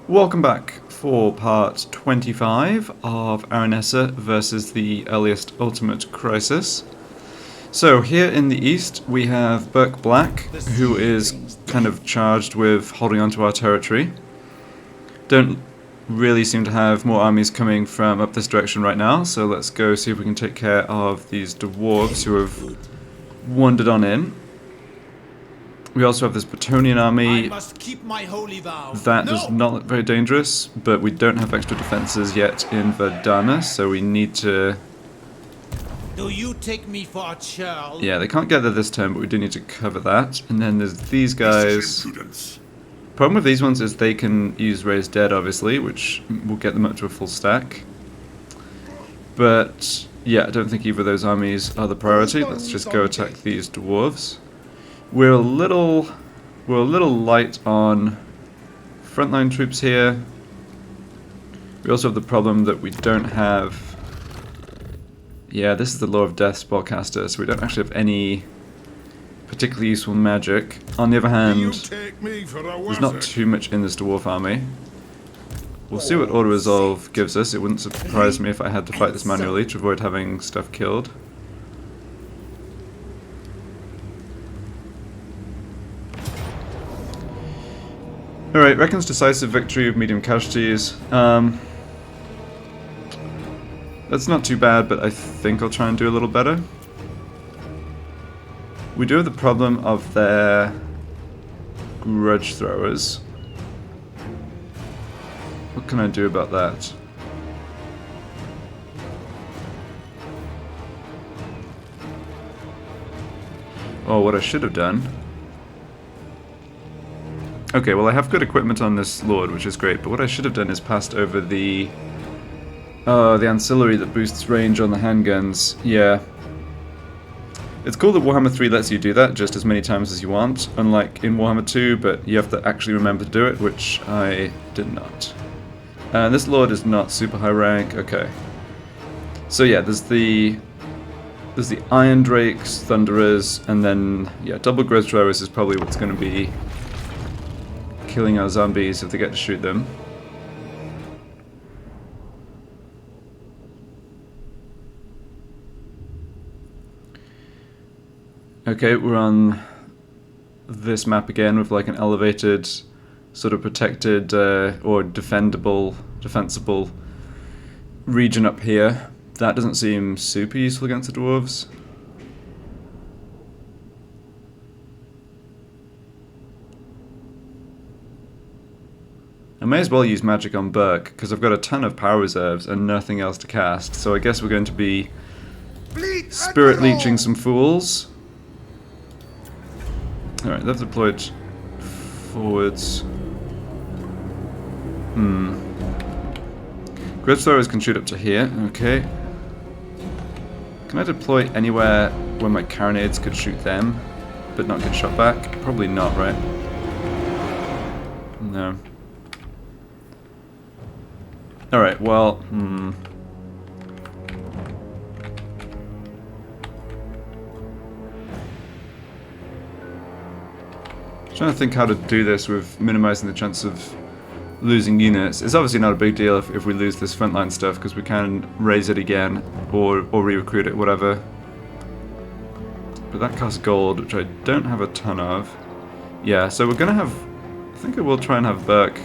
Welcome back for part 25 of Aranessa versus the earliest Ultimate Crisis. So here in the east we have Burke Black, who is kind of charged with holding onto our territory. Don't really seem to have more armies coming from up this direction right now, so let's go see if we can take care of these dwarves who have wandered on in. We also have this Bretonnian army. That does not look very dangerous, but we don't have extra defenses yet in Verdana, so we need to... Do you take me for a churl? Yeah, they can't get there this turn, but we do need to cover that. And then there's these guys. Problem with these ones is they can use Raise Dead, obviously, which will get them up to a full stack. But yeah, I don't think either of those armies are the priority. Let's just go attack these dwarves. We're a little light on frontline troops here. We also have the problem that we don't have... Yeah, this is the Law of Death spellcaster, so we don't actually have any particularly useful magic. On the other hand, there's not too much in this dwarf army. We'll see what Auto Resolve gives us. It wouldn't surprise me if I had to fight this manually to avoid having stuff killed. Alright, reckons decisive victory with medium casualties. That's not too bad, but I think I'll try and do a little better. We do have the problem of their grudge throwers. What can I do about that? Oh, what I should have done. Okay, well I have good equipment on this lord, which is great, but what I should have done is passed over the ancillary that boosts range on the handguns. Yeah. It's cool that Warhammer 3 lets you do that just as many times as you want, unlike in Warhammer 2, but you have to actually remember to do it, which I did not. This lord is not super high rank. Okay. So yeah, there's the Iron Drakes, Thunderers, and then yeah, double growth throwers is probably what's going to be killing our zombies if they get to shoot them. Okay, we're on this map again with like an elevated, sort of protected or defensible region up here. That doesn't seem super useful against the dwarves. I may as well use magic on Burke, because I've got a ton of power reserves and nothing else to cast, so I guess we're going to be spirit leeching some fools. Alright, they've deployed forwards. Grudge throwers can shoot up to here, okay. Can I deploy anywhere where my carronades could shoot them, but not get shot back? Probably not, right? No. Alright, well, trying to think how to do this with minimizing the chance of losing units. It's obviously not a big deal if we lose this frontline stuff, because we can raise it again or re-recruit it, whatever. But that costs gold, which I don't have a ton of. Yeah, so we're gonna have... I think I will try and have Burke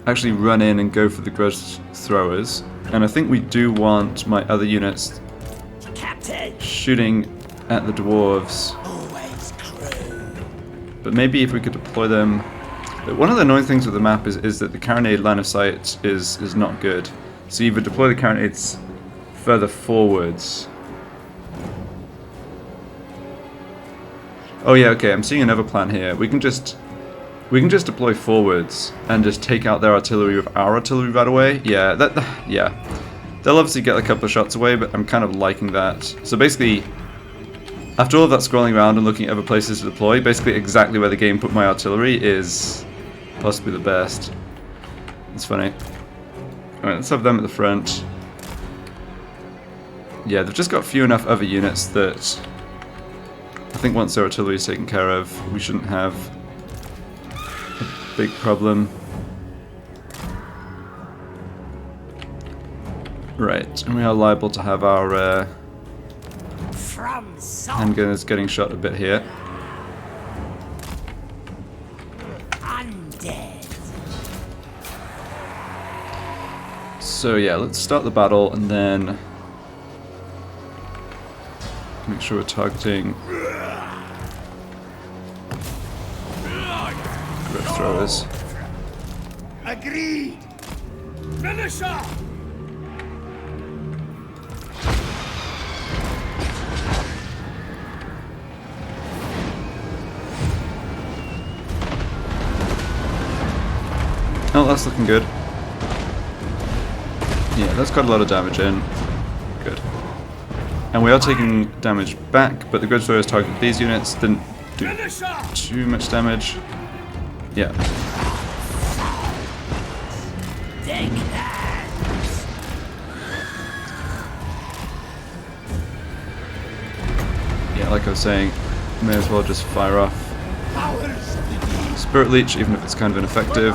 actually run in and go for the grudge throwers. And I think we do want my other units shooting at the dwarves. But maybe if we could deploy them... One of the annoying things with the map is that the carronade line of sight is not good. So you either deploy the carronades further forwards. Oh yeah, okay, I'm seeing another plan here. We can just deploy forwards and just take out their artillery with our artillery right away. Yeah, yeah. They'll obviously get a couple of shots away, but I'm kind of liking that. So basically, after all of that scrolling around and looking at other places to deploy, basically exactly where the game put my artillery is possibly the best. It's funny. Alright, let's have them at the front. Yeah, they've just got few enough other units that I think once their artillery is taken care of, we shouldn't have big problem. Right, and we are liable to have our handgunners getting shot a bit here. So yeah, let's start the battle and then make sure we're targeting growth throwers. Agreed. Militia. Oh, that's looking good. Yeah, that's got a lot of damage in. Good. And we are taking damage back, but the growth throwers targeted these units, didn't do too much damage. Yeah. Yeah, like I was saying, may as well just fire off Spirit Leech, even if it's kind of ineffective.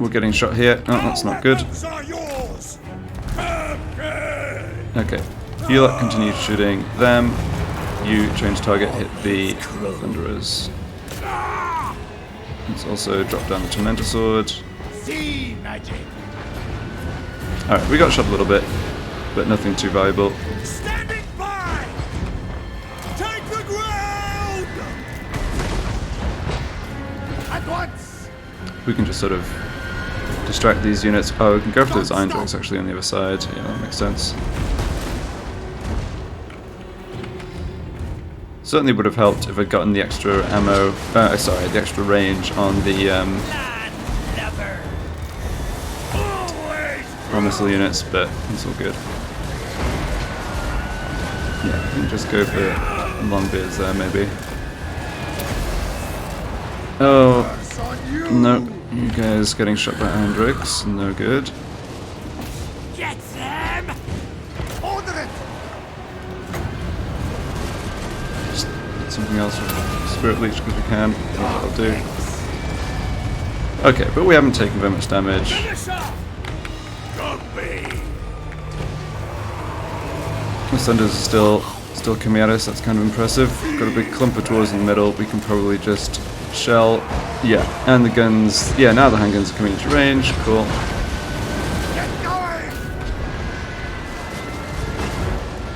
We're getting shot here. Oh, that's not good. Okay. You lot continue shooting them. You change target, hit the Thunderers. Let's also drop down the Tormentor Sword. Alright, we got shot a little bit, but nothing too valuable. Standing by. Take the ground. At once. We can just sort of distract these units. Oh, we can go after those Iron Drakes actually on the other side. Yeah, that makes sense. Certainly would have helped if I'd gotten the extra ammo, sorry, the extra range on the missile units, but it's all good. Yeah, we can just go for Longbeards there, maybe. Oh, no, you guys getting shot by Iron Drakes, no good. Get them. Order it. Just get something else with Spirit Leech because we can. That'll do. Okay, but we haven't taken very much damage. The Thunders are still coming at us, that's kind of impressive. Got a big clump of dwarves in the middle, we can probably just shell. Yeah, and the guns, yeah, now the handguns are coming into range, cool.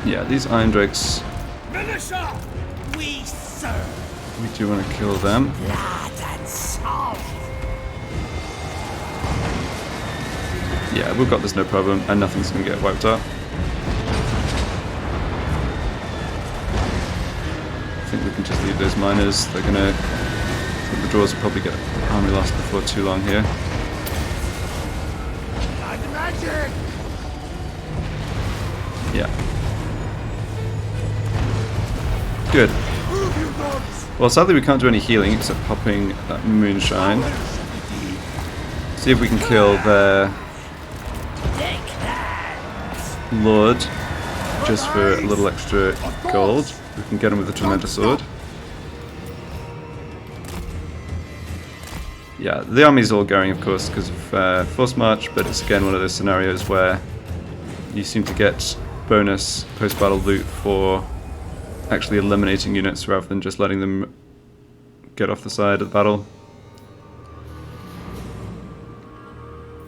Yeah, these Iron Drakes, we do want to kill them. Yeah, we've got this no problem, and nothing's going to get wiped out. I think we can just leave those miners. They're going to... The dwarves will probably get army lost before too long here. Yeah. Good. Well, sadly we can't do any healing except popping that moonshine. See if we can kill their Lord just for a little extra gold. We can get him with the Tormentor Sword. Yeah, the army's all going, of course, because of Force March, but it's again one of those scenarios where you seem to get bonus post-battle loot for actually eliminating units rather than just letting them get off the side of the battle.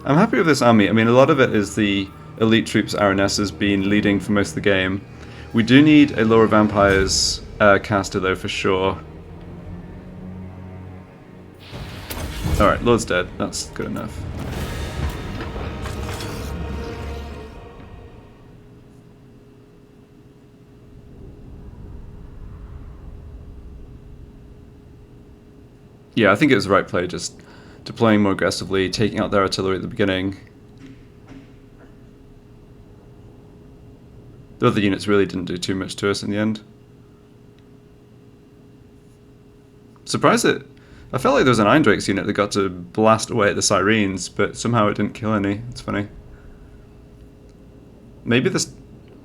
I'm happy with this army. I mean, a lot of it is the elite troops Aranessa's been leading for most of the game. We do need a Lore of Vampires caster though, for sure. Alright, Lord's dead. That's good enough. Yeah, I think it was the right play, just deploying more aggressively, taking out their artillery at the beginning. The other units really didn't do too much to us in the end. Surprised that... I felt like there was an Iron Drakes unit that got to blast away at the Sirens, but somehow it didn't kill any. It's funny. Maybe this...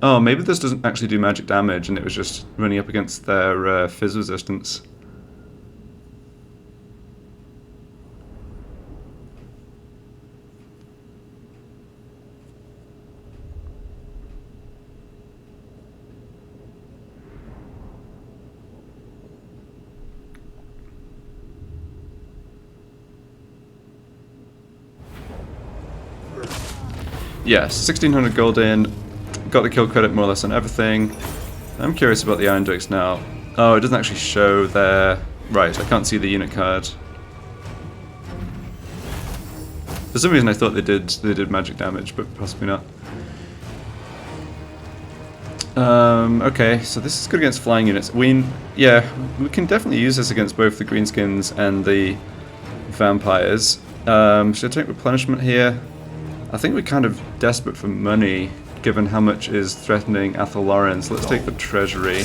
Oh, maybe this doesn't actually do magic damage and it was just running up against their fizz resistance. Yes, 1600 gold in. Got the kill credit more or less on everything. I'm curious about the Iron Dukes now. Oh, it doesn't actually show their... Right, I can't see the unit card. For some reason I thought they did magic damage, but possibly not. Okay, so this is good against flying units. Yeah, we can definitely use this against both the greenskins and the vampires. Should I take replenishment here? I think we're kind of desperate for money, given how much is threatening Athel Lorenz. Let's take the treasury.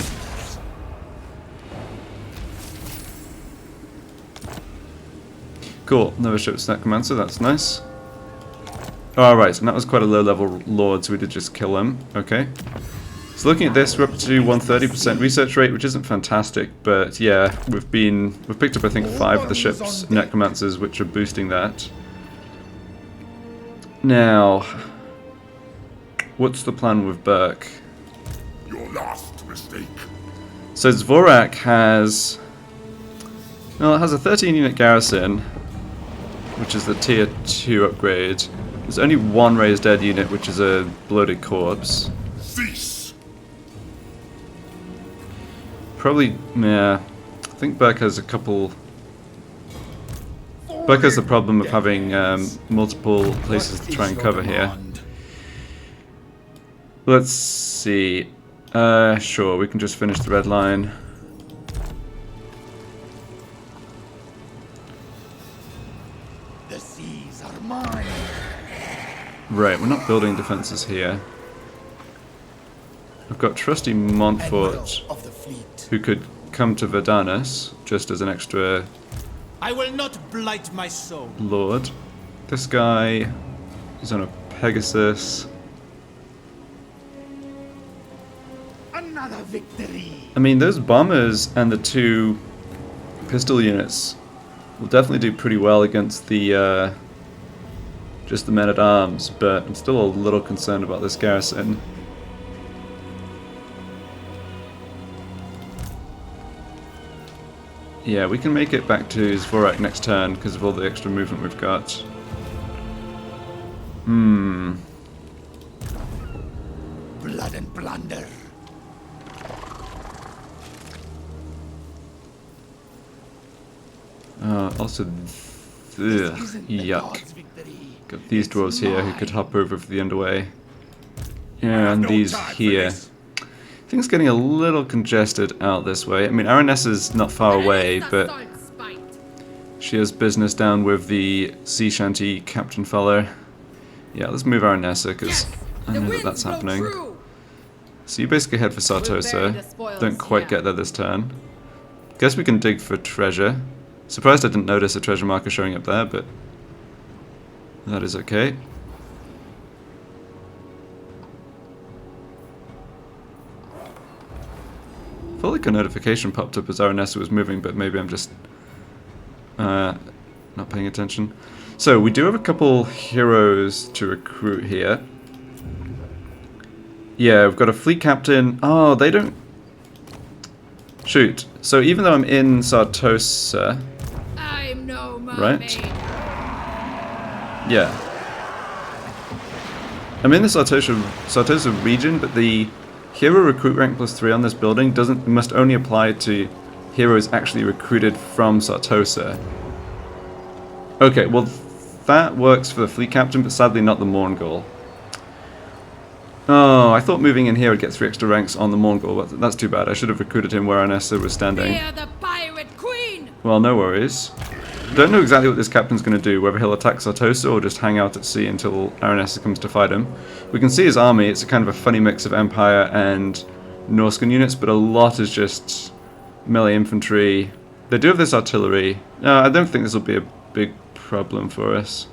Cool, another ship's necromancer, that's nice. Alright, and that was quite a low level lord, so we did just kill him. Okay. So looking at this, we're up to 130% research rate, which isn't fantastic, but yeah, we've picked up I think 5 of the ship's necromancers, which are boosting that. Now, what's the plan with Burke? Your last mistake. So Dvorak has, well, it has a 13 unit garrison, which is the tier 2 upgrade. There's only one raised dead unit, which is a bloated corpse. Cease. Probably, yeah. I think Burke has a couple. Burke has the problem of having multiple places to try and cover here. Let's see. Sure, we can just finish the red line. The seas are mine. Right, we're not building defenses here. We've got trusty Montfort, Of the fleet. who could come to Verdanus just as an extra I will not blight my soul. lord. This guy is on a Pegasus. Another victory. I mean, those bombers and the 2 pistol units will definitely do pretty well against the just the men-at-arms, but I'm still a little concerned about this garrison. Yeah, we can make it back to Dvorak next turn because of all the extra movement we've got. Blood and plunder. Also, Isn't the yuck. God's victory. Got these dwarves here who could hop over for the underway. Yeah, and these here. Things getting a little congested out this way. I mean, Aranessa's not far away, but she has business down with the sea shanty captain fellow. Yeah, let's move Aranessa because I know that that's happening. So you basically head for Sartosa. Don't quite get there this turn. Guess we can dig for treasure. Surprised I didn't notice a treasure marker showing up there, but that is okay. I felt like a notification popped up as Aranessa was moving, but maybe I'm just not paying attention. So we do have a couple heroes to recruit here. Yeah, we've got a fleet captain. Oh, they don't... Shoot. So even though I'm in Sartosa... I'm no right? Yeah. I'm in the Sartosa region, but the hero recruit rank +3 on this building must only apply to heroes actually recruited from Sartosa. Okay, well that works for the fleet captain, but sadly not the Morngul. Oh, I thought moving in here would get 3 extra ranks on the Morngul, but that's too bad. I should have recruited him where Aranessa was standing. Fear the pirate queen! Well, no worries. Don't know exactly what this captain's going to do, whether he'll attack Sartosa or just hang out at sea until Aranessa comes to fight him. We can see his army. It's a kind of a funny mix of Empire and Norscan units, but a lot is just melee infantry. They do have this artillery. No, I don't think this will be a big problem for us.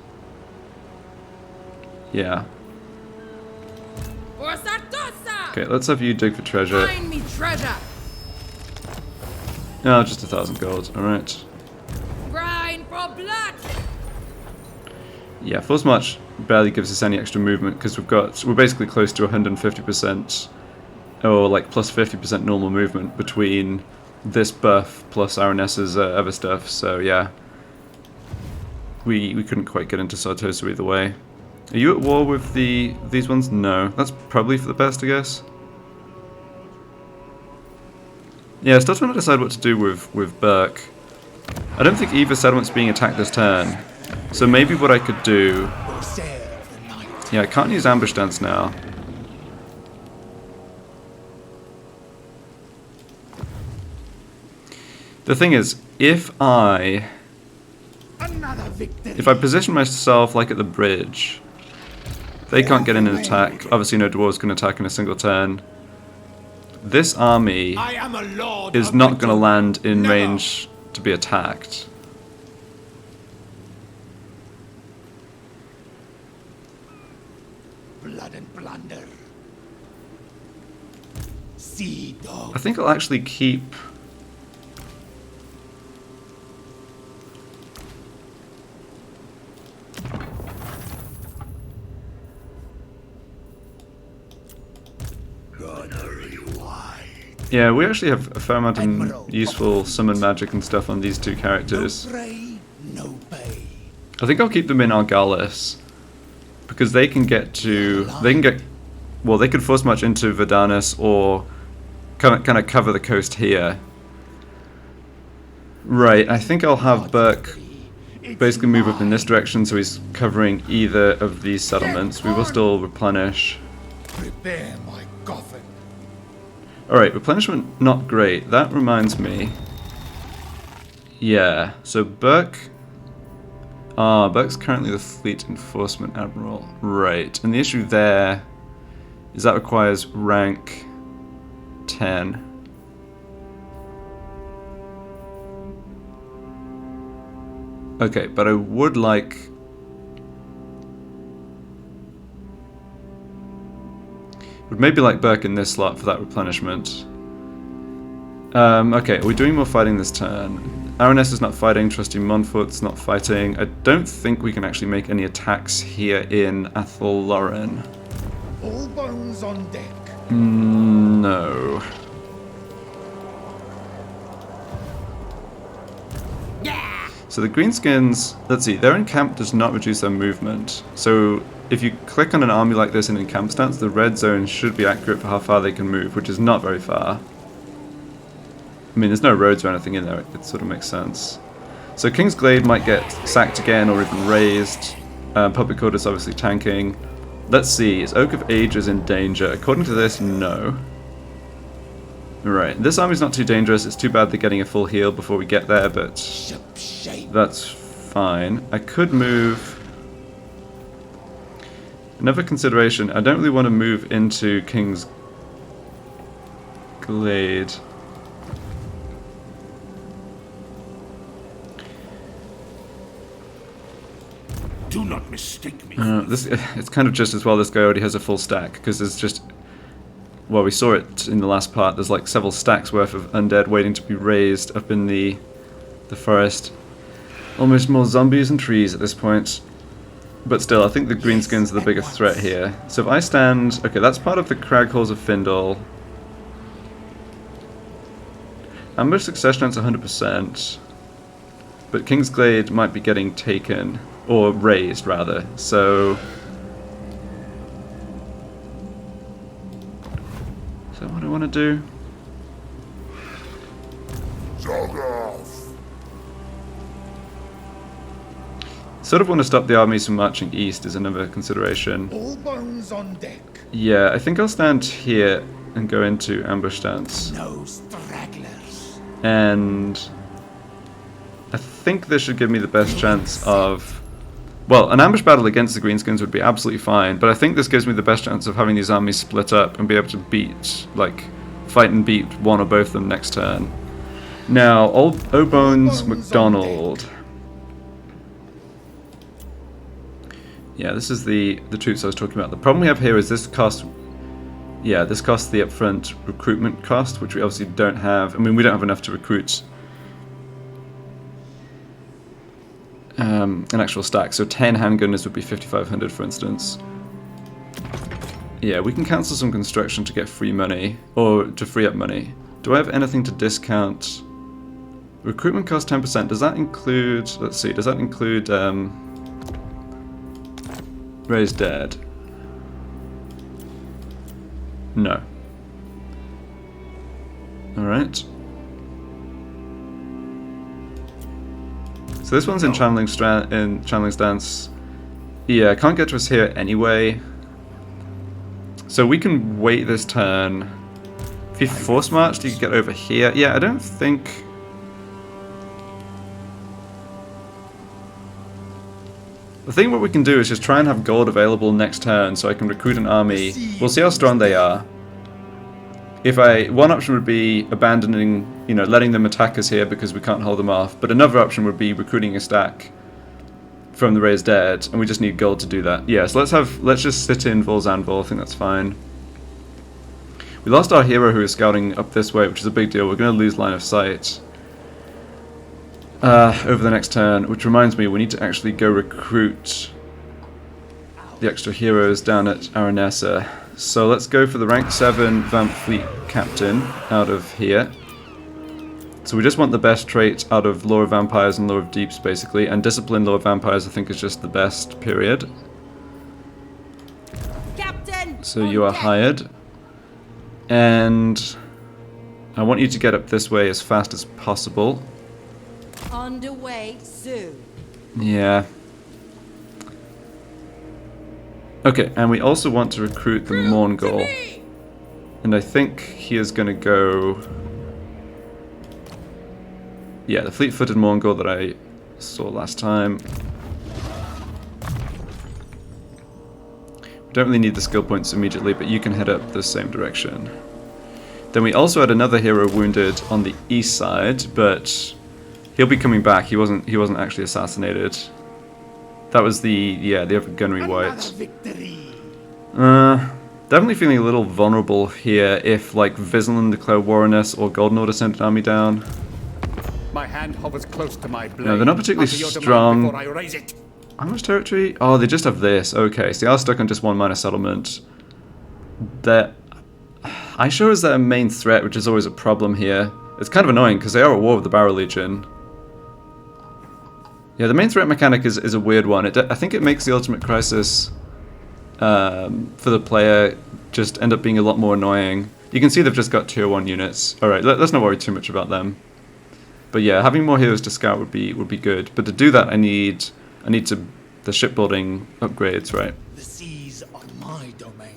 Yeah. For Sartosa! Okay, let's have you dig for treasure. Find me treasure! Oh, just 1,000 gold. Alright. Grind for blood! Yeah, Force March barely gives us any extra movement because we're basically close to 150% or like plus 50% normal movement between this buff plus Aranessa's other stuff. So yeah, we couldn't quite get into Sartosa either way. Are you at war with these ones? No. That's probably for the best, I guess. Yeah, still trying to decide what to do with Burke. I don't think either settlement's being attacked this turn. So maybe what I could do... Yeah, I can't use ambush dance now. The thing is, if I position myself like at the bridge, they can't get in an attack. Obviously no dwarves can attack in a single turn. This army is not going to land in range to be attacked. Blood and plunder. Sea dog. I think I'll actually keep... Yeah, we actually have a fair amount of useful summon magic and stuff on these two characters. No pay. I think I'll keep them in Argalis, because they can get to... Well, they could force march into Verdanus or kind of cover the coast here. Right, I think I'll have Burke basically move up in this direction so he's covering either of these settlements. We will still replenish. Prepare my coffin. Alright, replenishment not great. That reminds me. Yeah, so Burke... Burke's currently the Fleet Enforcement Admiral. Right, and the issue there is that requires rank 10. Okay, but I would like... Would maybe like Burke in this slot for that replenishment. Okay, are we doing more fighting this turn? Aranessa's not fighting, Trusty Montfort's not fighting. I don't think we can actually make any attacks here in Athelloren. All bones on deck. No. So the Greenskins, let's see, their encamp does not reduce their movement. So if you click on an army like this in encamp stance, the red zone should be accurate for how far they can move, which is not very far. I mean, there's no roads or anything in there, it sort of makes sense. So King's Glade might get sacked again or even razed. Public Order's obviously tanking. Let's see, is Oak of Ages in danger? According to this, no. Right, this army's not too dangerous, it's too bad they're getting a full heal before we get there, but that's fine. I could move... Another consideration, I don't really want to move into King's Glade. Do not mistake me. It's kind of just as well this guy already has a full stack, because there's just... Well, we saw it in the last part, there's like several stacks worth of undead waiting to be raised up in the forest. Almost more zombies and trees at this point. But still, I think the Greenskins are the biggest threat here. So if I stand... Okay, that's part of the Crag Halls of Findle. Ambush success chance 100%. But King's Glade might be getting taken. Or raised, rather. So... Is that what I want to do? Jog off. Sort of want to stop the armies from marching east is another consideration. All bones on deck. Yeah, I think I'll stand here and go into ambush stance. No stragglers. And I think this should give me the best chance of... Well, an ambush battle against the Greenskins would be absolutely fine, but I think this gives me the best chance of having these armies split up and be able to beat, like, fight and beat one or both of them next turn. Now, O'Bones MacDonald. Yeah, this is the troops I was talking about. The problem we have here is this costs... Yeah, this costs the upfront recruitment cost, which we obviously don't have. I mean, we don't have enough to recruit an actual stack. So 10 handgunners would be 5,500, for instance. Yeah, we can cancel some construction to get free money, or to free up money. Do I have anything to discount? Recruitment cost 10%. Does that include... Let's see, does that include... Raised dead. No. Alright. So this one's in Channeling Stance. Yeah, can't get to us here anyway. So we can wait this turn. If you force marched, you could get over here. Yeah, I don't think... I think what we can do is just try and have gold available next turn so I can recruit an army. We'll see how strong they are. One option would be abandoning, letting them attack us here because we can't hold them off. But another option would be recruiting a stack from the Raised Dead, and we just need gold to do that. Yeah, so let's just sit in Vol's Anvil. I think that's fine. We lost our hero who is scouting up this way, which is a big deal. We're going to lose line of sight over the next turn, which reminds me, we need to actually go recruit the extra heroes down at Aranessa. So let's go for the rank 7 Vamp Fleet Captain out of here. So we just want the best trait out of Lore of Vampires and Lore of Deeps, basically, and Discipline Lore of Vampires I think is just the best, period. Captain, so you are hired. And I want you to get up this way as fast as possible. Underway soon. Yeah. Okay, and we also want to recruit the Mongol. And I think he is going to go... Yeah, the fleet-footed Mongol that I saw last time. We don't really need the skill points immediately, but you can head up the same direction. Then we also had another hero wounded on the east side, but he'll be coming back. He wasn't actually assassinated. That was the other gunnery white. Definitely feeling a little vulnerable here if like Vizslan declare war on us or Golden Order sent an army down. My hand hovers close to my blade. No, they're not particularly strong. Before I raise it. How much territory? Oh, they just have this. Okay, so they are stuck on just one minor settlement. I show as their main threat, which is always a problem here. It's kind of annoying because they are at war with the Barrow Legion. Yeah, the main threat mechanic is a weird one. I think it makes the Ultimate Crisis for the player just end up being a lot more annoying. You can see they've just got tier 1 units. Alright, let's not worry too much about them. But yeah, having more heroes to scout would be good. But to do that I need the shipbuilding upgrades, right? The seas are my domain.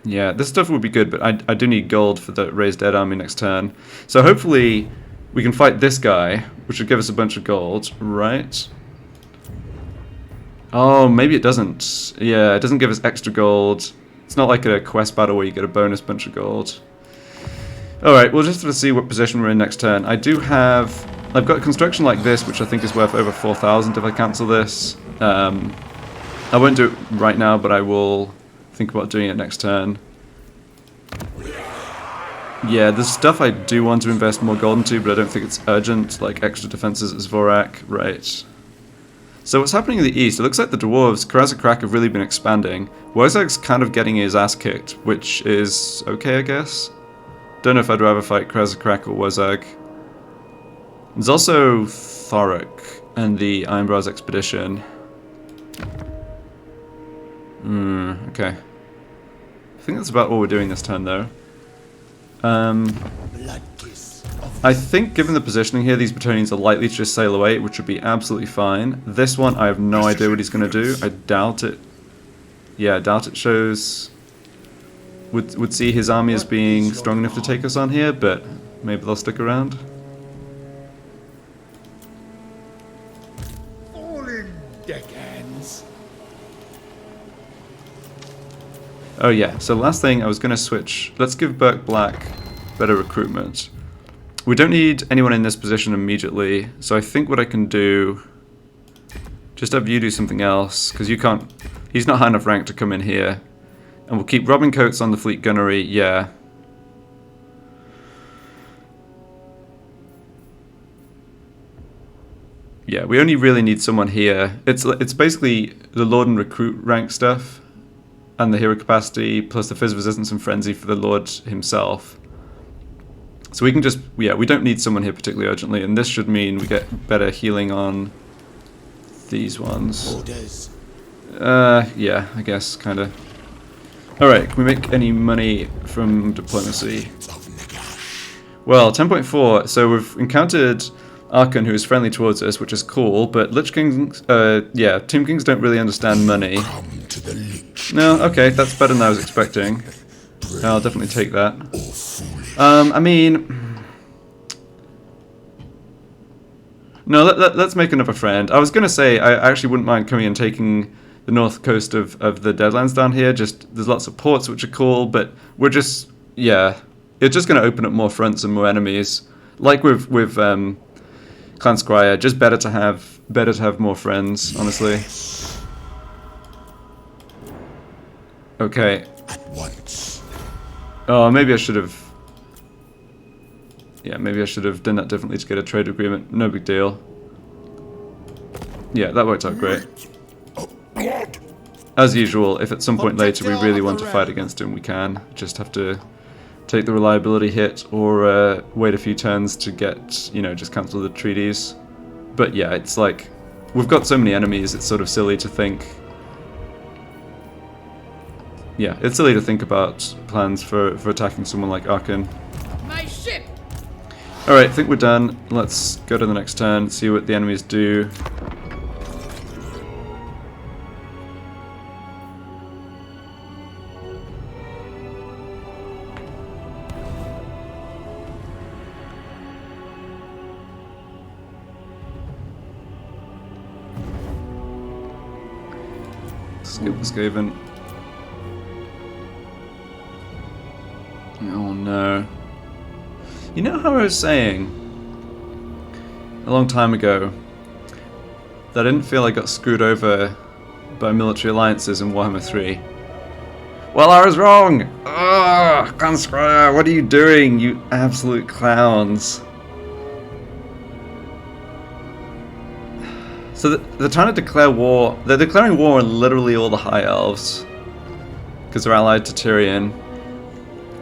Yeah, this stuff would be good, but I do need gold for the Raised Dead army next turn. So hopefully we can fight this guy, which would give us a bunch of gold, right? Oh, maybe it doesn't. Yeah, it doesn't give us extra gold. It's not like a quest battle where you get a bonus bunch of gold. Alright, we'll just have to see what position we're in next turn. I've got construction like this, which I think is worth over 4,000 if I cancel this. I won't do it right now, but I will think about doing it next turn. Yeah, there's stuff I do want to invest more gold into, but I don't think it's urgent, like extra defenses as Vorak. Right. So what's happening in the east? It looks like the dwarves, Karazakrak, have really been expanding. Wozag's kind of getting his ass kicked, which is okay, I guess. Don't know if I'd rather fight Karazakrak or Wozag. There's also Thorok and the Ironbrows expedition. Okay. I think that's about all we're doing this turn, though. I think, given the positioning here, these battalions are likely to just sail away, which would be absolutely fine. This one, I have no idea what he's going to do. I doubt it. Yeah, I doubt it shows... Would see his army as being strong enough to take us on here, but maybe they'll stick around. Falling deckhands. Oh yeah, so last thing, I was going to switch. Let's give Burke Black better recruitment. We don't need anyone in this position immediately, so I think what I can do... Just have you do something else, because you can't... He's not high enough rank to come in here. And we'll keep Robin Coates on the fleet gunnery, yeah. Yeah, we only really need someone here. It's basically the Lord and Recruit rank stuff, and the hero capacity, plus the Fizz Resistance and Frenzy for the Lord himself. So we can just, yeah, we don't need someone here particularly urgently, and this should mean we get better healing on these ones. Orders. Yeah, I guess, kinda. Alright, can we make any money from diplomacy? Well, 10.4, so we've encountered Arkhan, who is friendly towards us, which is cool, but Lich Kings, yeah, Tomb Kings don't really understand money. No, okay, that's better than I was expecting. I'll definitely take that. I mean... No, let's make another friend. I was going to say, I actually wouldn't mind coming and taking the north coast of the Deadlands down here. Just, there's lots of ports which are cool, but we're just, yeah, it's just going to open up more fronts and more enemies. Like with Clan Scryer, just better to have more friends, honestly. Okay. At once. Oh, maybe I should have... Yeah, maybe I should have done that differently to get a trade agreement. No big deal. Yeah, that worked out great. As usual, if at some point later we really want to fight against him, we can. Just have to take the reliability hit or wait a few turns to get, you know, just cancel the treaties. But yeah, it's like, we've got so many enemies, it's sort of silly to think... Yeah, it's silly to think about plans for attacking someone like Arkhan. My ship. Alright, I think we're done. Let's go to the next turn, see what the enemies do. Skip the Skaven. Oh no. You know how I was saying a long time ago that I didn't feel I got screwed over by military alliances in Warhammer 3? Well, I was wrong! Ugh, Clan Scryer, what are you doing, you absolute clowns? So they're trying to declare war. They're declaring war on literally all the High Elves because they're allied to Tyrion.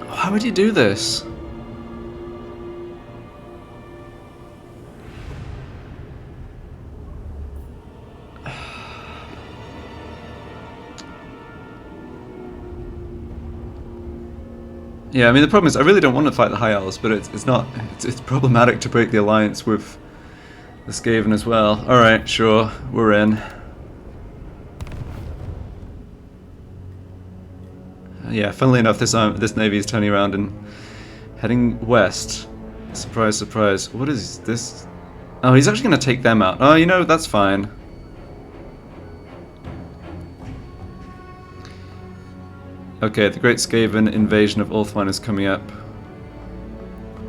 Why would you do this? Yeah, I mean the problem is I really don't want to fight the High Elves, but it's problematic to break the alliance with the Skaven as well. Alright, sure, we're in. Yeah, funnily enough, this navy is turning around and heading west. Surprise, surprise. What is this? Oh, he's actually going to take them out. Oh, you know, that's fine. Okay, the Great Skaven invasion of Ulthuan is coming up.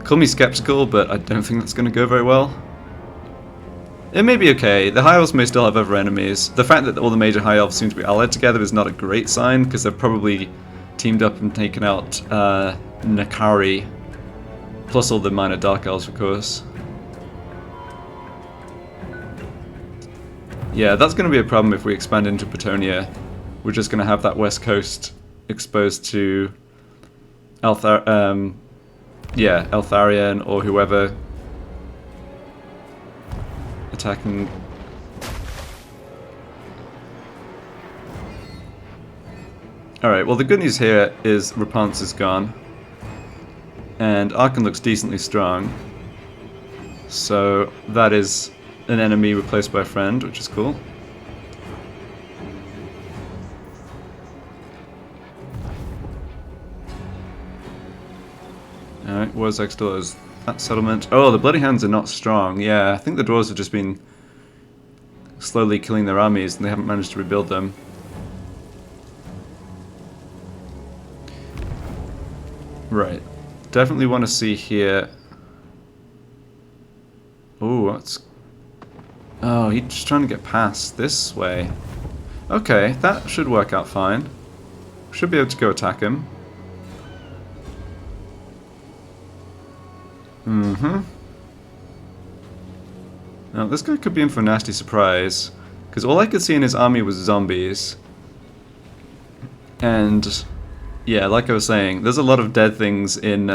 Call me skeptical, but I don't think that's going to go very well. It may be okay. The High Elves may still have other enemies. The fact that all the major High Elves seem to be allied together is not a great sign, because they've probably teamed up and taken out Nakari, plus all the minor Dark Elves, of course. Yeah, that's going to be a problem if we expand into Bretonnia. We're just going to have that west coast exposed to Eltharion or whoever attacking. Alright, well the good news here is Repanse is gone. And Arkhan looks decently strong. So that is an enemy replaced by a friend, which is cool. Alright, Warzak still has that settlement. Oh, the Bloody Hands are not strong. Yeah, I think the Dwarves have just been slowly killing their armies and they haven't managed to rebuild them. Right. Definitely want to see here. Oh, that's... Oh, he's just trying to get past this way. Okay, that should work out fine. Should be able to go attack him. Mm-hmm. Now, this guy could be in for a nasty surprise, because all I could see in his army was zombies. And, yeah, like I was saying, there's a lot of dead things in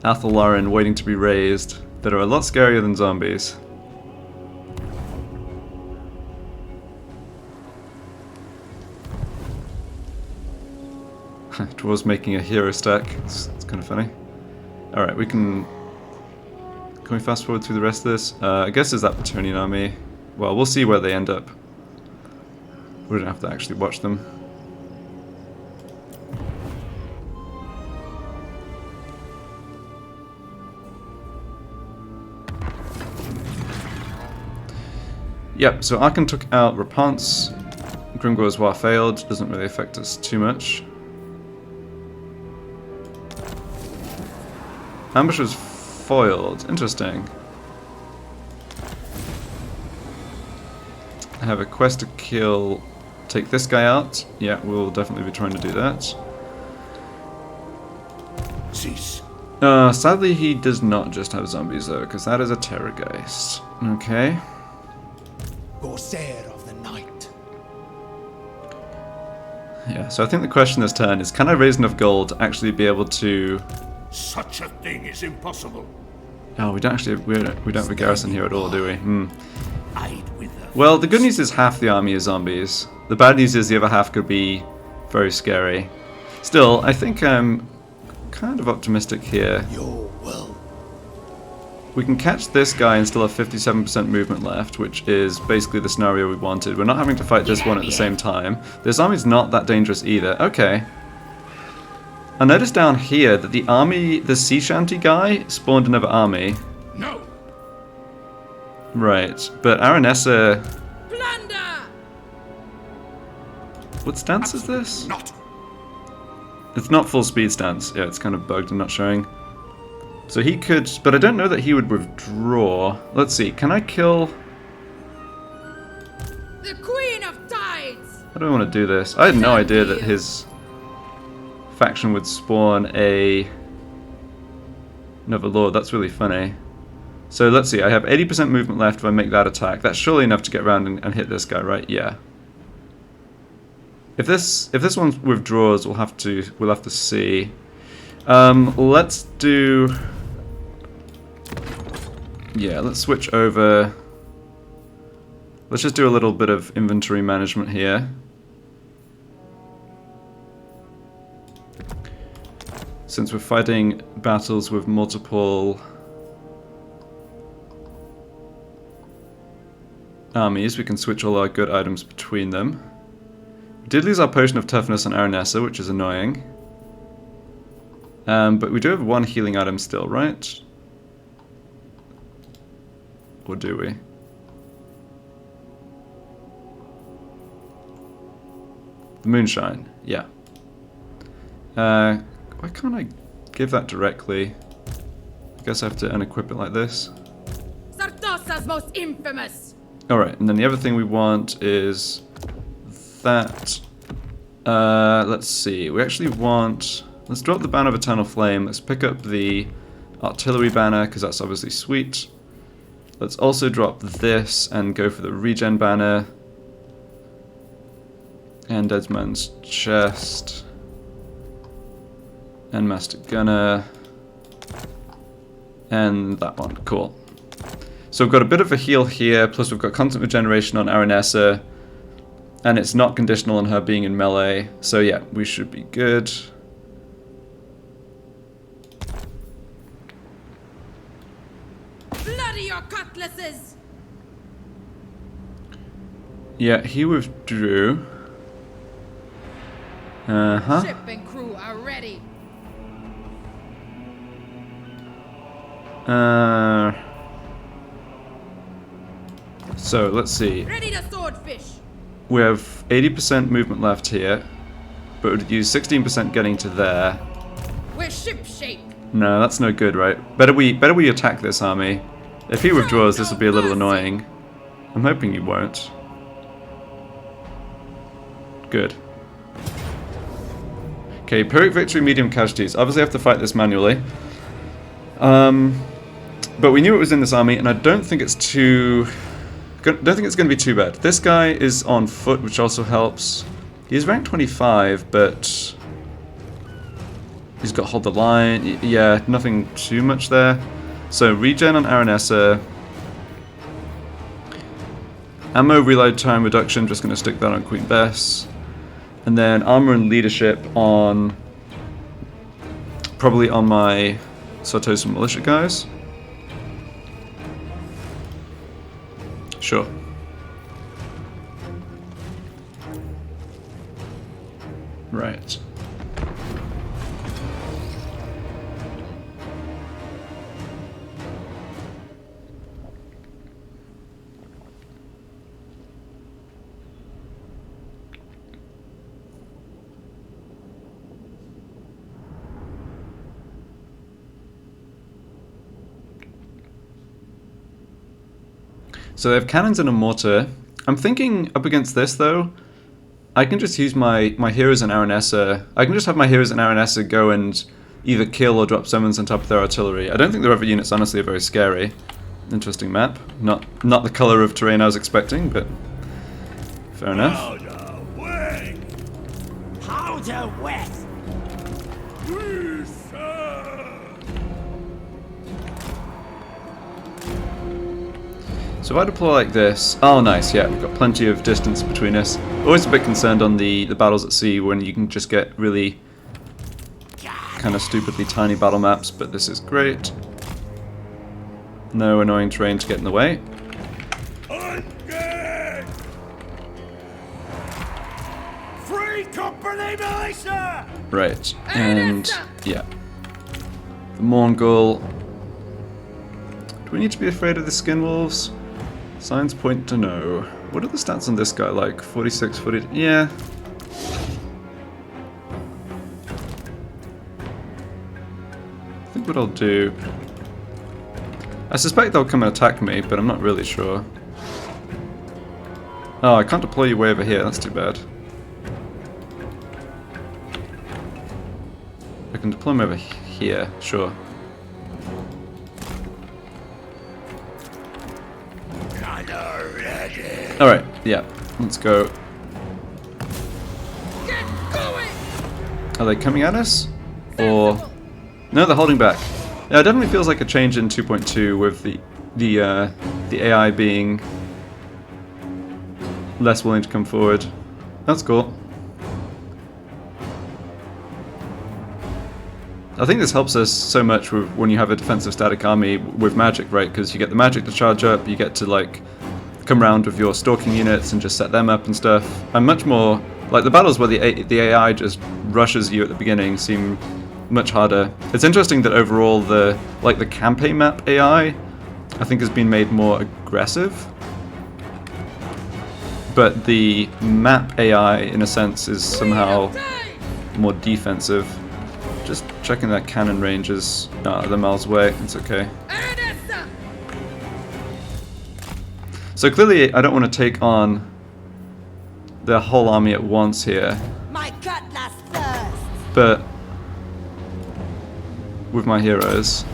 Athel-Loren waiting to be raised that are a lot scarier than zombies. towards making a hero stack. It's kind of funny. Alright, we can... Can we fast forward through the rest of this? I guess there's that Bretonnian army. Well, we'll see where they end up. We don't have to actually watch them. Yep, so Aachen took out Rapance. Grimgor's War failed. Doesn't really affect us too much. Ambush was foiled. Interesting. I have a quest to kill... Take this guy out. Yeah, we'll definitely be trying to do that. Cease. Sadly, he does not just have zombies, though, because that is a Terrorgeist. Okay. Corsair of the night. Yeah, so I think the question this turn is, can I raise enough gold to actually be able to... Such a thing is impossible. Oh, we don't actually... We don't have a garrison here at all, do we? I'd with her. Well, the good news is half the army is zombies. The bad news is the other half could be very scary. Still, I think I'm kind of optimistic here. Your will. We can catch this guy and still have 57% movement left, which is basically the scenario we wanted. We're not having to fight this one at the same time. This army's not that dangerous either. Okay. I noticed down here that the army, the sea shanty guy, spawned another army. No. Right, but Aranessa... Plunder! What stance is this? Not. It's not full speed stance. Yeah, it's kind of bugged and not showing. So he could... But I don't know that he would withdraw. Let's see, can I kill... The Queen of Tides! How do I want to do this? I had no idea that his faction would spawn another lord. That's really funny. So let's see, I have 80% movement left if I make that attack. That's surely enough to get around and hit this guy, right? Yeah. If this one withdraws, we'll have to see. Let's do... Yeah, let's switch over. Let's just do a little bit of inventory management here. Since we're fighting battles with multiple armies, we can switch all our good items between them. We did lose our potion of toughness on Aranessa, which is annoying. But we do have one healing item still, right? Or do we? The moonshine, yeah. Why can't I give that directly? I guess I have to unequip it like this. Sartosa's most infamous! Alright, and then the other thing we want is that. Let's see, we actually want... Let's drop the Banner of Eternal Flame, let's pick up the Artillery Banner, because that's obviously sweet. Let's also drop this and go for the Regen Banner. And Deadman's Chest. And Master Gunner. And that one, cool. So we've got a bit of a heal here, plus we've got constant regeneration on Aranessa. And it's not conditional on her being in melee. So yeah, we should be good. Bloody your cutlasses! Yeah, he withdrew. Uh-huh. Ship and crew are ready. So let's see. Ready to swordfish. We have 80% movement left here, but we'd use 16% getting to there. We're ship shape. No, that's no good, right? Better we attack this army. If he withdraws, this will be a little annoying. I'm hoping he won't. Good. Okay, Pyrrhic victory, medium casualties. Obviously I have to fight this manually. But we knew it was in this army, and I don't think it's too... Don't think it's going to be too bad. This guy is on foot, which also helps. He's ranked 25, but... He's got hold the line. Yeah, nothing too much there. So, regen on Aranessa. Ammo reload time reduction, just going to stick that on Queen Bess. And then armor and leadership on Probably on my Sartosa militia guys. Sure. Right. So they have cannons and a mortar. I'm thinking up against this though, I can just use my heroes and Aranessa. I can just have my heroes and Aranessa go and either kill or drop summons on top of their artillery. I don't think the other units honestly are very scary. Interesting map. Not the color of terrain I was expecting, but fair enough. Powder way! Powder west! We serve! So if I deploy like this, oh nice, yeah, we've got plenty of distance between us. Always a bit concerned on the battles at sea when you can just get really kind of stupidly tiny battle maps, but this is great. No annoying terrain to get in the way. Engage! Free company militia! Right, and yeah. The Mongol. Do we need to be afraid of the skin wolves? Signs point to no. What are the stats on this guy like? 46, 40... yeah. I think what I'll do... I suspect they'll come and attack me, but I'm not really sure. Oh, I can't deploy you way over here, that's too bad. I can deploy him over here, sure. Alright, yeah, let's go. Get going! Are they coming at us? Or... no, they're holding back. Yeah, it definitely feels like a change in 2.2 with the AI being less willing to come forward. That's cool. I think this helps us so much with when you have a defensive static army with magic, right? Because you get the magic to charge up, you get to like come around with your stalking units and just set them up and stuff. I'm much more like the battles where the AI just rushes you at the beginning seem much harder. It's interesting that overall the campaign map AI I think has been made more aggressive, but the map AI in a sense is somehow more defensive. Just checking that cannon range is they're miles away. It's okay. Aranessa! So clearly I don't want to take on the whole army at once here, My cutlass thirst! but with my heroes.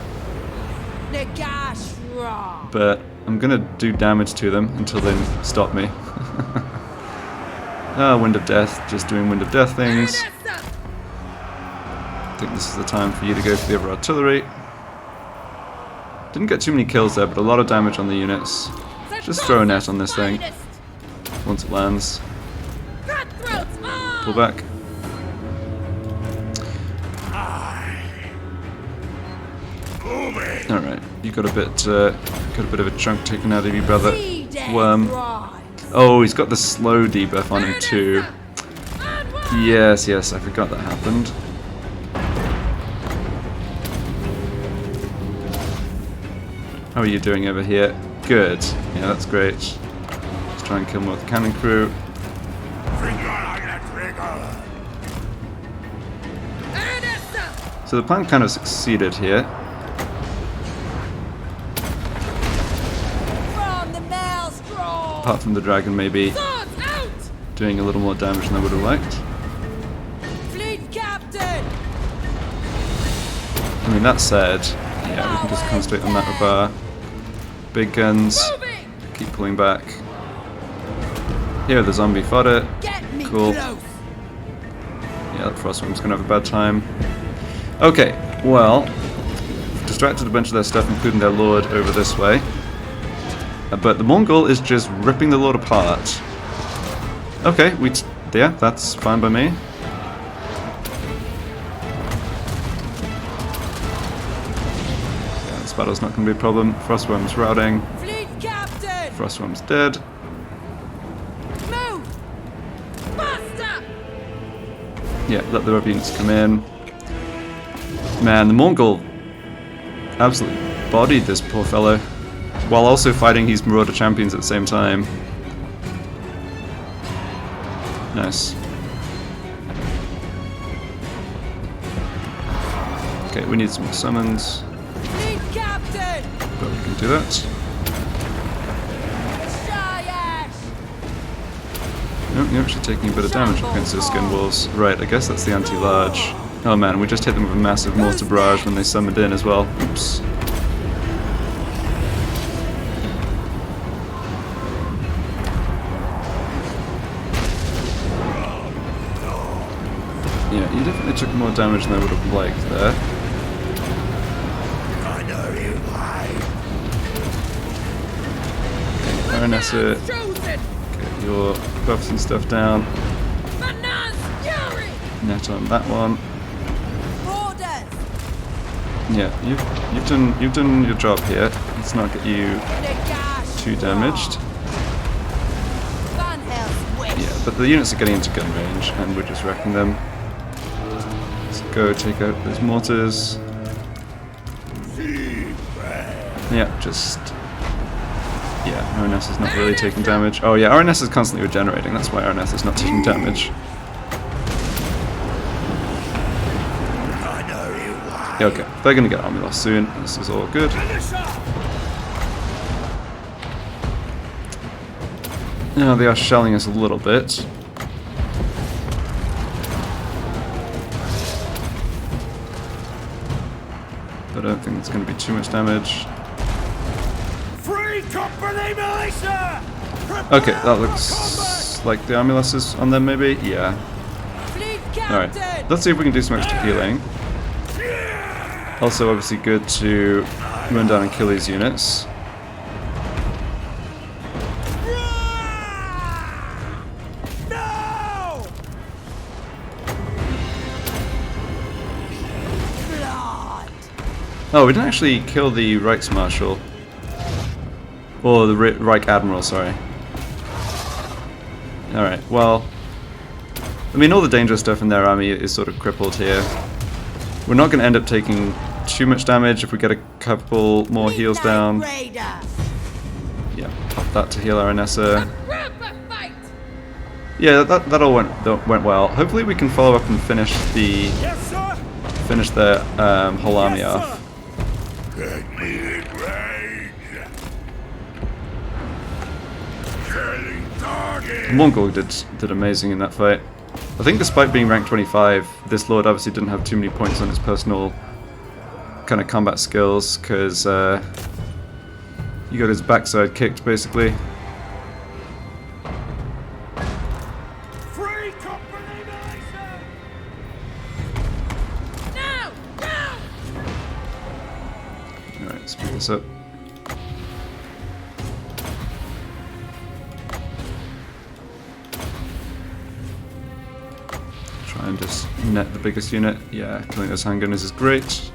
Nagash raw! But I'm gonna do damage to them until they stop me. Wind of Death, just doing Wind of Death things. Aranessa! I think this is the time for you to go for the other artillery. Didn't get too many kills there, but a lot of damage on the units. Just throw a net on this thing once it lands. Cutthroats all! Pull back. Alright, you got a bit of a chunk taken out of you, brother. Worm. Oh, he's got the slow debuff on him too. Yes, yes, I forgot that happened. How are you doing over here? Good. Yeah, that's great. Let's try and kill more of the cannon crew. So the plan kind of succeeded here. From the maelstrom! Apart from the dragon maybe Swords out! doing a little more damage than I would have liked. Fleet captain! I mean, that said, yeah, we can just concentrate on that with our big guns. Moving! Keep pulling back. Here, the zombie fodder. Get me Cool. close! Yeah, that Frostworm's gonna have a bad time. Okay, well, distracted a bunch of their stuff, including their lord, over this way. But the Mongol is just ripping the lord apart. Okay, yeah, that's fine by me. battle's not going to be a problem. Frostworm's routing. Fleet captain! Frostworm's dead. Move! Faster! Yeah, let the units come in. Man, the Mongol absolutely bodied this poor fellow, while also fighting his Marauder champions at the same time. Nice. Okay, we need some more summons, Fleet captain! but we can do that. Shayash! No, you're actually taking a bit of damage against those skin wolves. Right, I guess that's the anti-large. Oh man, we just hit them with a massive mortar barrage when they summoned in as well. Oops. Yeah, you definitely took more damage than I would have liked there. I know you hide. Aranessa, Chosen! get your buffs and stuff down. Banana's fury! Net on that one. Orders! Yeah, you've done your job here. Let's not get you Nagash! too damaged. Van Hell's wish! Yeah, but the units are getting into gun range, and we're just wrecking them. Let's go take out those mortars. Yeah, just... Yeah, Aranessa's not really taking damage. Oh yeah, Aranessa's constantly regenerating, that's why Aranessa's not taking damage. I know you hide. Yeah, okay, they're gonna get army loss soon. This is all good. Finish up. Now they are shelling us a little bit. But I don't think it's going to be too much damage. Free company militia. Okay, that looks like the army loss is on them maybe? Yeah. Fleet Alright, captain! let's see if we can do some extra healing. Also obviously good to run down and kill these units. No. Blood! Oh, we didn't actually kill the Reichsmarschall. Or the Reich Admiral, sorry. Alright, well... I mean, all the dangerous stuff in their army is sort of crippled here. We're not going to end up taking too much damage if we get a couple more heals down. Raider! Yeah, pop that to heal Aranessa. Proper fight! Yeah, that all went well. Hopefully we can follow up and finish the whole army off. Let me in range. Killing target. Mongol did amazing in that fight. I think despite being ranked 25, this lord obviously didn't have too many points on his personal kind of combat skills, because he got his backside kicked basically. Free company militia. Now! Now! Alright, speed this up. Try and just net the biggest unit. Yeah, killing those handgunners is great.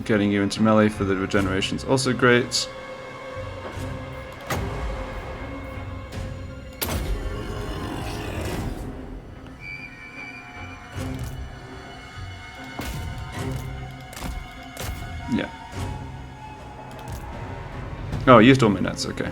Getting you into melee for the regeneration is also great. Yeah. Oh, I used all my nets, okay.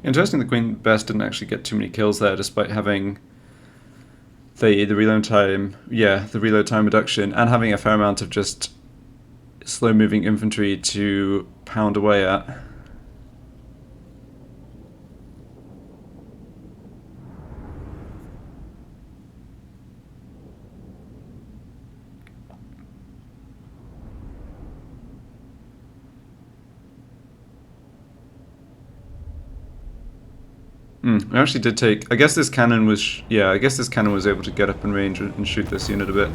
Interesting, the Queen Bess didn't actually get too many kills there, despite having the reload time, the reload time reduction, and having a fair amount of just slow-moving infantry to pound away at. We actually did take... I guess this cannon was... yeah, I guess this cannon was able to get up in range and shoot this unit a bit.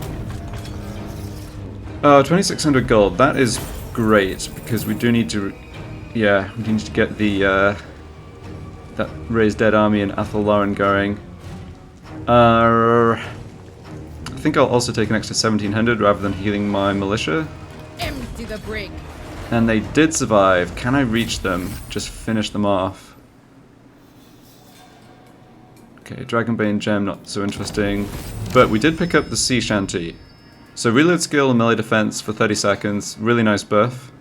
2600 gold. That is great, because we do need to... yeah, we need to get the... that Raised Dead Army and Athelaren going. I think I'll also take an extra 1700 rather than healing my militia. Empty the brig. And they did survive. Can I reach them? Just finish them off. Okay, Dragonbane Gem, not so interesting. But we did pick up the Sea Shanty. So reload skill and melee defense for 30 seconds. Really nice buff.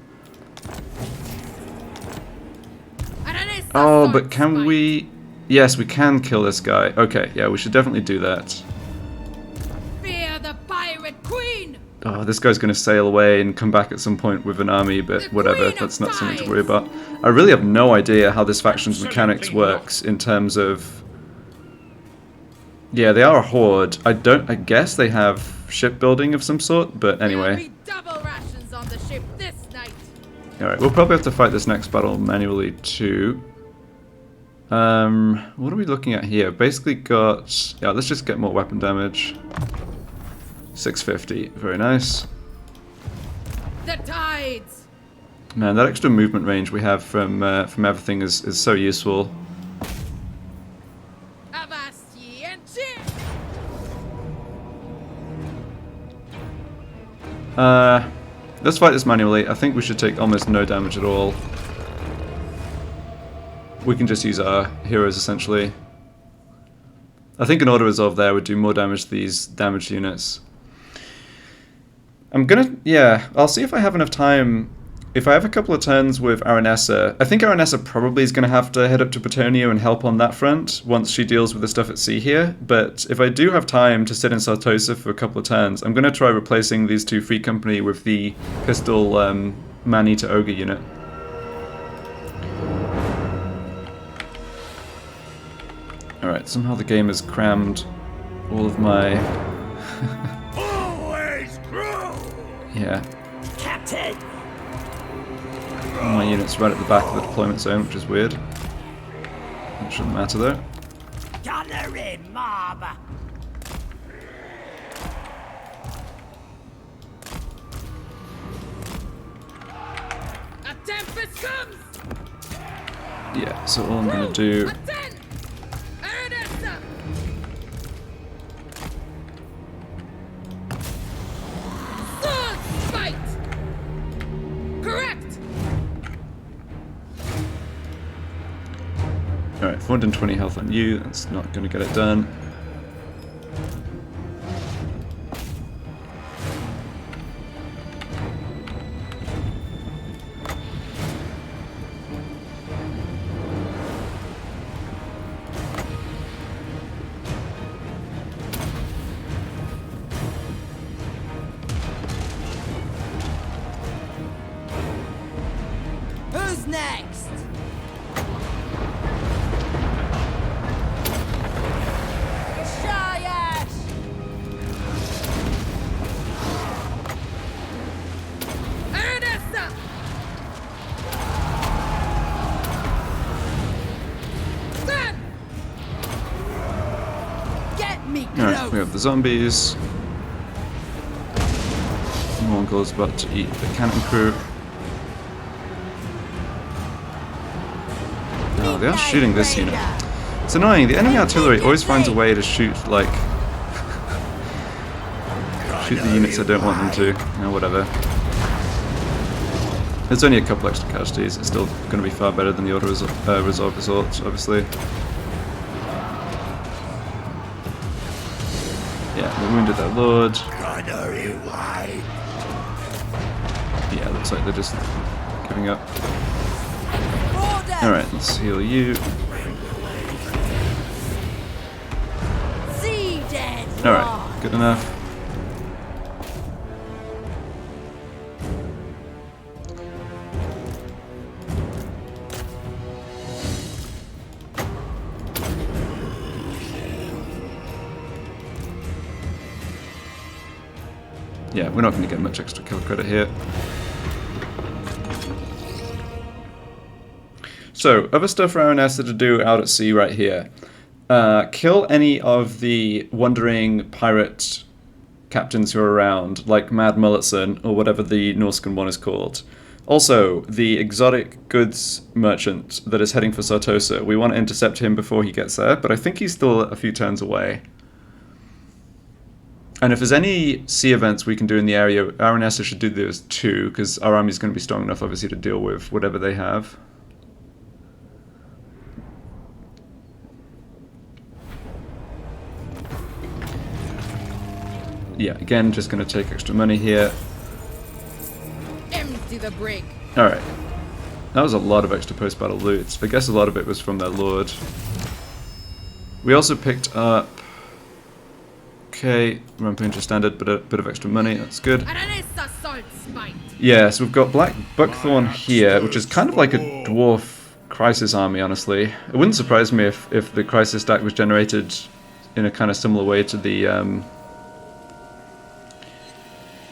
Aranessa Oh, but can Saltspite. we... yes, we can kill this guy. Okay, yeah, we should definitely do that. Fear the pirate queen. Oh, this guy's going to sail away and come back at some point with an army, but The whatever, Queen that's of not something to Tides. worry about. I really have no idea how this faction's mechanics works in terms of... yeah, they are a horde. I guess they have shipbuilding of some sort, but There'll anyway. be double rations on the ship this night. Alright, we'll probably have to fight this next battle manually too. What are we looking at here? Basically got... yeah, let's just get more weapon damage. 650, very nice. The tides. Man, that extra movement range we have from everything is so useful. Avast ye and cheer. Let's fight this manually. I think we should take almost no damage at all. We can just use our heroes, essentially. I think an auto resolve there would do more damage to these damaged units. I'm gonna... yeah, I'll see if I have enough time. If I have a couple of turns with Aranessa, I think Aranessa probably is going to have to head up to Bretonnia and help on that front once she deals with the stuff at sea here. But if I do have time to sit in Sartosa for a couple of turns, I'm going to try replacing these two Free Company with the pistol Man-Eater Ogre unit. Alright, somehow the game has crammed all of my... Always crew! yeah, Captain! all my units right at the back of the deployment zone, which is weird. It shouldn't matter though. Gunner in, mob! A tempest comes. Yeah, so all I'm going to do... Attend. Aranessa. Saltspite. Correct. Alright, 420 health on you, that's not going to get it done. Who's next? Shayash. Aranessa. Stand. Get me Alright, close. we have the zombies. Mongol's about to eat the cannon crew. Oh, they are shooting this unit. It's annoying, the enemy artillery always finds a way to shoot, like... shoot the units I don't want them to. Oh, whatever. There's only a couple extra casualties, it's still going to be far better than the auto-resolve results, obviously. Yeah, they wounded their lord. Gunner in white! Yeah, looks like they're just giving up. Order. Alright, let's heal you. Sea dead. Alright, good enough. Yeah, we're not going to get much extra kill credit here. So, other stuff for Aranessa to do out at sea right here. Kill any of the wandering pirate captains who are around, like Mad Mulletson, or whatever the Norscan one is called. Also, the exotic goods merchant that is heading for Sartosa. We want to intercept him before he gets there, but I think he's still a few turns away. And if there's any sea events we can do in the area, Aranessa should do those too, because our army's going to be strong enough, obviously, to deal with whatever they have. Yeah, again, just going to take extra money here. Empty the brig. Alright. That was a lot of extra post-battle loot. I guess a lot of it was from their lord. We also picked up... Okay, rampage standard, but a bit of extra money, that's good. Aranessa Saltspite. Yeah, so we've got Black Buckthorn here, which is kind of like a dwarf crisis army, honestly. It wouldn't surprise me if the crisis stack was generated in a kind of similar way to the...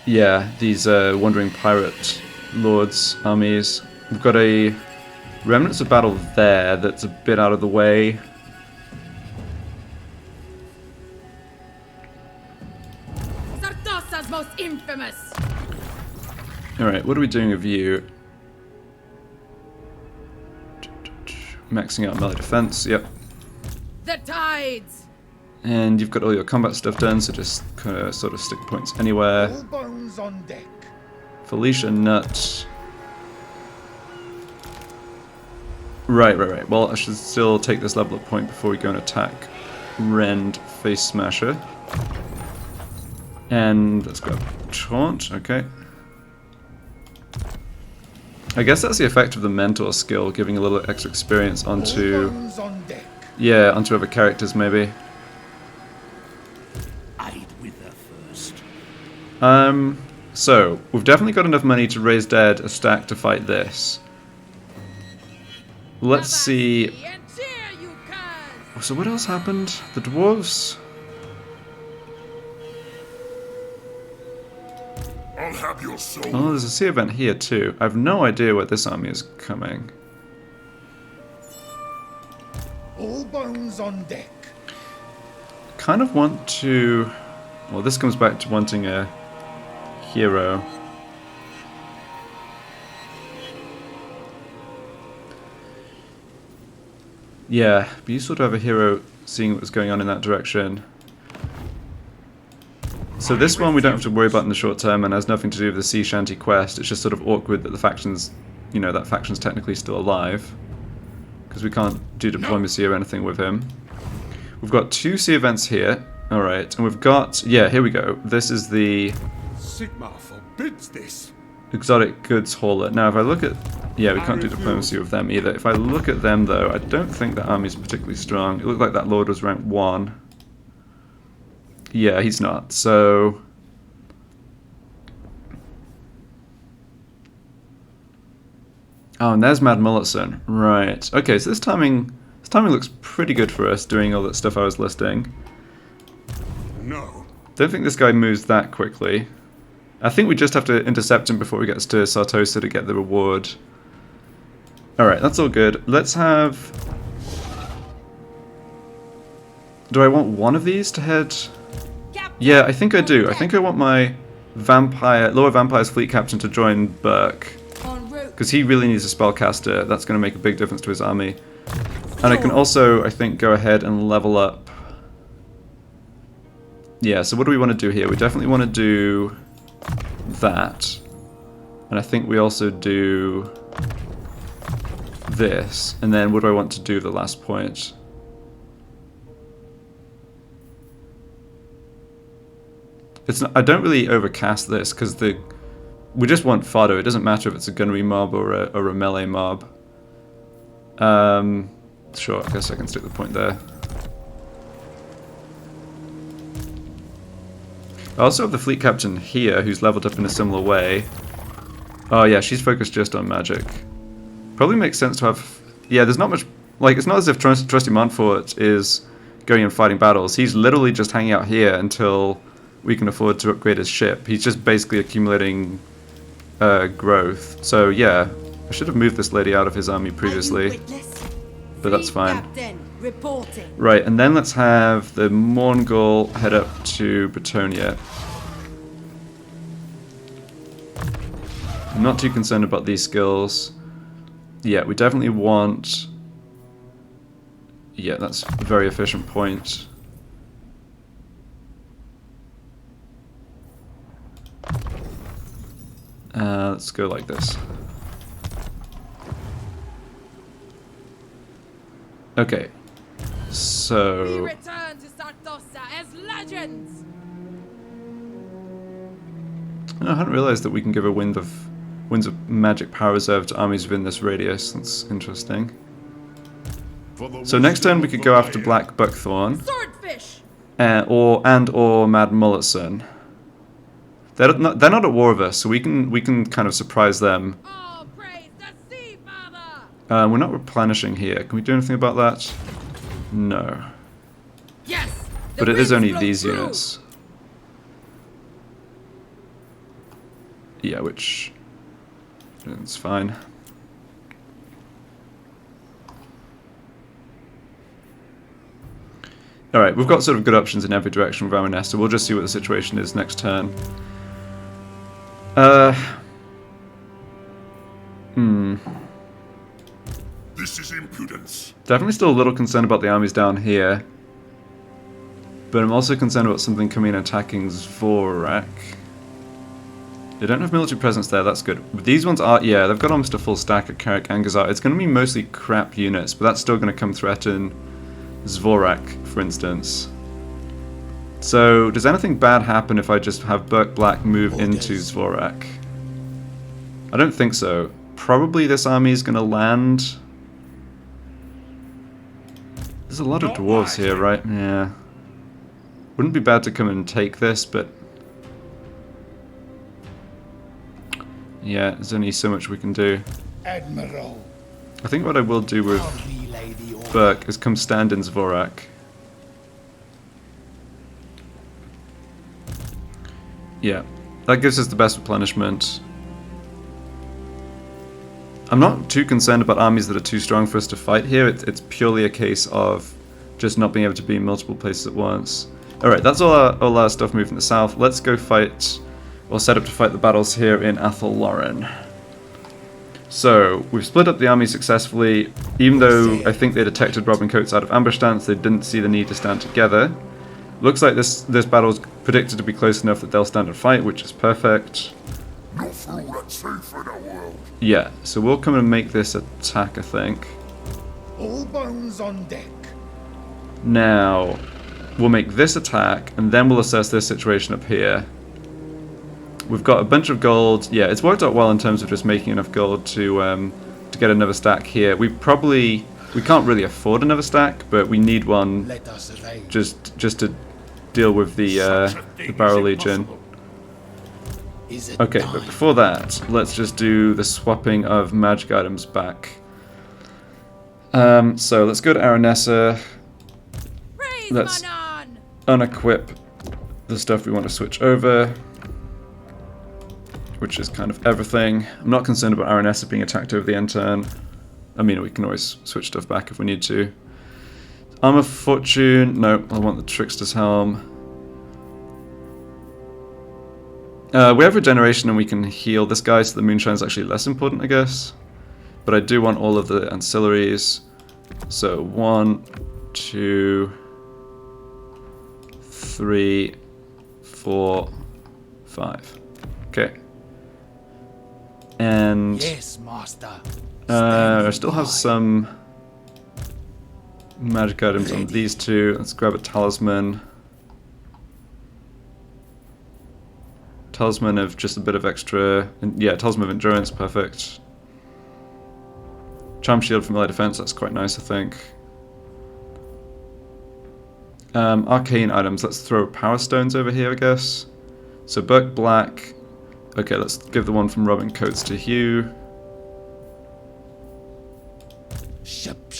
yeah, these wandering pirate lords armies. We've got a remnants of battle there that's a bit out of the way. Sartosa's most infamous. Alright, what are we doing with you? Maxing out melee defense, yep. The tides. And you've got all your combat stuff done, so just kind of sort of stick points anywhere. All bones on deck. Felicia Nut. Right. Well, I should still take this level up point before we go and attack Rend Face Smasher. And let's grab Taunt, okay. I guess that's the effect of the Mentor skill, giving a little extra experience onto... All bones on deck. Yeah, onto other characters maybe. I'd wither first. So, we've definitely got enough money to raise dead a stack to fight this. Let's see... And cheer, you curs. So what else happened? The dwarves? I'll have your soul. Oh, there's a sea event here too. I have no idea where this army is coming. All bones on deck. Kind of want to... Well, this comes back to wanting a hero. Yeah, it'd be useful to have a hero seeing what was going on in that direction. So this one we don't have to worry about in the short term and has nothing to do with the sea shanty quest. It's just sort of awkward that the faction's, you know, that faction's technically still alive. Because we can't do diplomacy or anything with him. We've got 2 sea events here. Alright, and we've got... Yeah, here we go. This is the... Sigma forbids this. exotic goods hauler. Now, if I look at... Yeah, we can't do diplomacy with them either. If I look at them, though, I don't think the army's particularly strong. It looked like that lord was rank 1. Yeah, he's not. So... Oh, and there's Mad Mulletson. Right. Okay, so this timing looks pretty good for us, doing all that stuff I was listing. No. Don't think this guy moves that quickly. I think we just have to intercept him before he gets to Sartosa to get the reward. Alright, that's all good. Let's have... Do I want one of these to head... Yeah, I think I do. I think I want my Lower Vampire's fleet captain to join Burke. Because he really needs a spellcaster. That's going to make a big difference to his army. And I can also, I think, go ahead and level up. Yeah, so what do we want to do here? We definitely want to do that. And I think we also do this. And then what do I want to do the last point? It's not, I don't really overcast this because we just want fodder. It doesn't matter if it's a gunnery mob or a melee mob. Sure, I guess I can stick the point there. I also have the fleet captain here, who's leveled up in a similar way. Oh yeah, she's focused just on magic. Probably makes sense to have... Yeah, there's not much... Like, it's not as if Trusty Montfort is going and fighting battles. He's literally just hanging out here until we can afford to upgrade his ship. He's just basically accumulating... growth. So yeah, should have moved this lady out of his army previously, but that's fine. Captain, reporting. Right, and then let's have the Mongol head up to Bretonia. I'm not too concerned about these skills. Yeah, we definitely want... Yeah, that's a very efficient point. Let's go like this. Okay, We so... return to Sartosa as legends. I hadn't realized that we can give a winds of magic power reserve to armies within this radius. That's interesting. So next turn we could go after Black Buckthorn, Swordfish. or Mad Mulletson. They're not at war with us, so we can kind of surprise them. All praise the sea father. We're not replenishing here. Can we do anything about that? No. Yes. But it is only these units. Yeah, which... it's fine. Alright, we've got sort of good options in every direction with Aranessa. We'll just see what the situation is next turn. This is impudence. Definitely still a little concerned about the armies down here. But I'm also concerned about something coming and attacking Zvorak. They don't have military presence there, that's good. These ones are, yeah, they've got almost a full stack of Carrick and Gazar. It's going to be mostly crap units, but that's still going to come threaten Zvorak, for instance. So, does anything bad happen if I just have Burke Black move into Zvorak? I don't think so. Probably this army is going to land... There's a lot of dwarves here, right? Yeah. Wouldn't be bad to come and take this, but... yeah, there's only so much we can do. Admiral. I think what I will do with I'll relay the order. Burke is come stand in Zvorak. Yeah, that gives us the best replenishment. I'm not too concerned about armies that are too strong for us to fight here. It's purely a case of just not being able to be in multiple places at once. Alright, that's all our stuff moving to the south. Let's go fight, or set up to fight the battles here in Athel Loren. So, we've split up the army successfully. Even though I think they detected Robin Coates out of ambush stance, they didn't see the need to stand together. Looks like this battle's predicted to be close enough that they'll stand and fight, which is perfect. Not for all that's safe in our world. Yeah, so we'll come and make this attack, I think. All bones on deck. Now, we'll make this attack, and then we'll assess this situation up here. We've got a bunch of gold. Yeah, it's worked out well in terms of just making enough gold to get another stack here. We can't really afford another stack, but we need one Let us arrange. just to deal with the Barrel Legion. Is it Okay, time? but before that, let's just do the swapping of magic items back. So let's go to Aranessa. Praise Let's Manon. unequip the stuff we want to switch over, which is kind of everything. I'm not concerned about Aranessa being attacked over the end turn. I mean, we can always switch stuff back if we need to. Armor of Fortune, no, I want the Trickster's Helm. We have regeneration and we can heal this guy, so the Moonshine's actually less important, I guess. But I do want all of the ancillaries. So 1, 2, 3, 4, 5. Okay. And Yes, master. I still have some magic items on these two. Let's grab a talisman. Talisman of just a bit of extra... yeah, Talisman of Endurance, perfect. Charm Shield for melee defense, that's quite nice, I think. Arcane items, let's throw Power Stones over here, I guess. So Burke Black. Okay, let's give the one from Robin Coates to Hugh.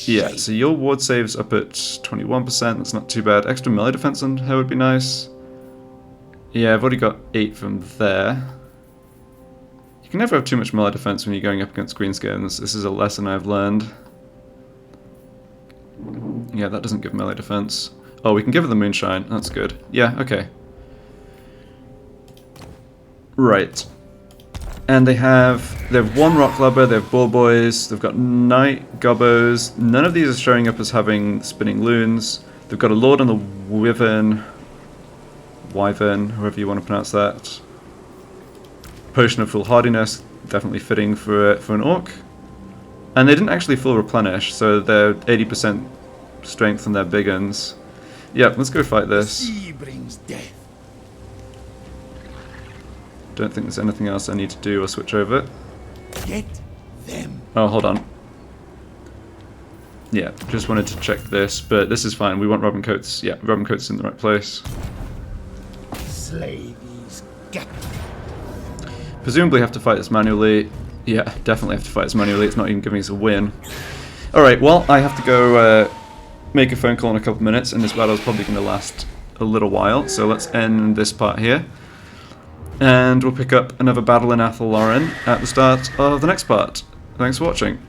Yeah, so your ward save's up at 21%, that's not too bad. Extra melee defense on her would be nice. Yeah, I've already got 8 from there. You can never have too much melee defense when you're going up against greenskins. This is a lesson I've learned. Yeah, that doesn't give melee defense. Oh, we can give it the moonshine. That's good. Yeah, okay. Right. And they have one rock clubber, they have bull boys, they've got knight gobbos. None of these are showing up as having spinning loons. They've got a lord on the wyvern, however you want to pronounce that. Potion of foolhardiness, definitely fitting for an orc. And they didn't actually full replenish, so they're 80% strength on their big uns. Yep, let's go fight this. Sea brings death. Don't think there's anything else I need to do or switch over. Get them. Oh, hold on. Yeah, just wanted to check this, but this is fine. We want Robin Coates. Yeah, Robin Coates in the right place. Slay these captives. Presumably have to fight this manually. Yeah, definitely have to fight this manually. It's not even giving us a win. Alright, well, I have to go make a phone call in a couple minutes, and this battle is probably going to last a little while, so let's end this part here. And we'll pick up another battle in Athelloren at the start of the next part. Thanks for watching.